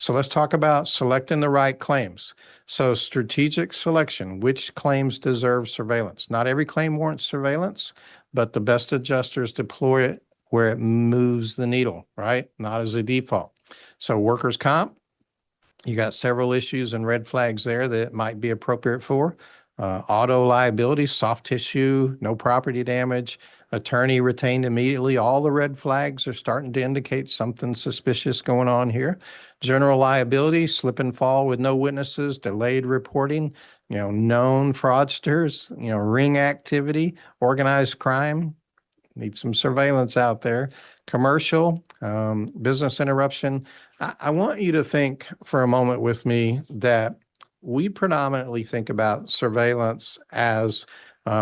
So let's talk about selecting the right claims. So strategic selection, which claims deserve surveillance? Not every claim warrants surveillance, but the best adjusters deploy it where it moves the needle, right? Not as a default. So workers' comp, you got several issues and red flags there that it might be appropriate for. Auto liability, soft tissue, no property damage, attorney retained immediately. All the red flags are starting to indicate something suspicious going on here. General liability, slip and fall with no witnesses, delayed reporting, known fraudsters, ring activity, organized crime. Need some surveillance out there. Commercial, business interruption. I want you to think for a moment with me that we predominantly think about surveillance as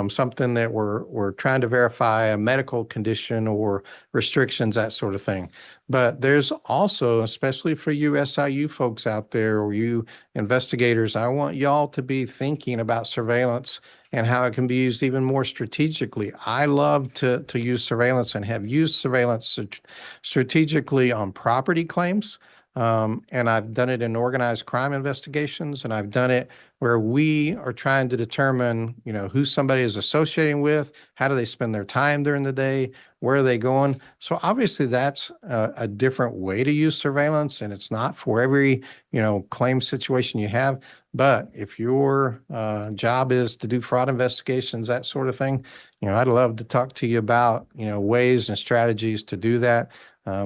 something that we're trying to verify a medical condition or restrictions, that sort of thing. But there's also, especially for you SIU folks out there or you investigators, I want y'all to be thinking about surveillance and how it can be used even more strategically. I love to use surveillance and have used surveillance strategically on property claims. And I've done it in organized crime investigations, and I've done it where we are trying to determine, who somebody is associating with, how do they spend their time during the day, where are they going? So obviously that's a different way to use surveillance, and it's not for every, claim situation you have. But if your job is to do fraud investigations, that sort of thing, I'd love to talk to you about, ways and strategies to do that.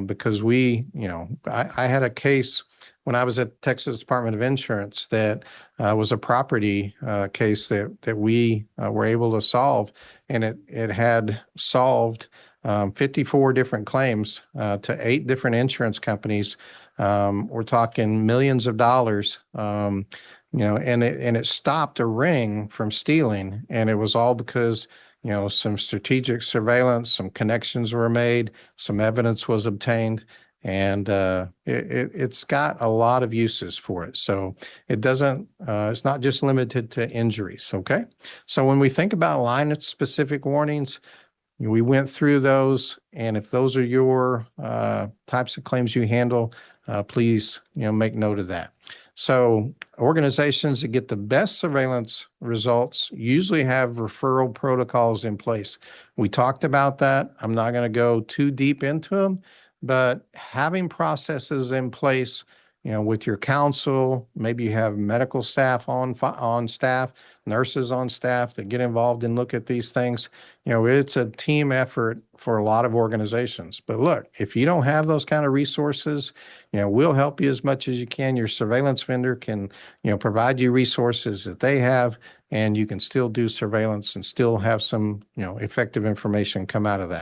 Because I had a case when I was at Texas Department of Insurance that was a property case that we were able to solve, and it had solved 54 different claims to 8 different insurance companies. We're talking millions of dollars, and it stopped a ring from stealing, and it was all because some strategic surveillance, some connections were made, some evidence was obtained, and it's got a lot of uses for it. So it's not just limited to injuries, okay? So when we think about line-specific warnings, we went through those, and if those are your types of claims you handle, please, make note of that. So organizations that get the best surveillance results usually have referral protocols in place. We talked about that. I'm not going to go too deep into them, but having processes in place, with your counsel, maybe you have medical staff on staff, nurses on staff that get involved and look at these things. It's a team effort for a lot of organizations. But look, if you don't have those kind of resources, we'll help you as much as you can. Your surveillance vendor can, provide you resources that they have, and you can still do surveillance and still have some, effective information come out of that.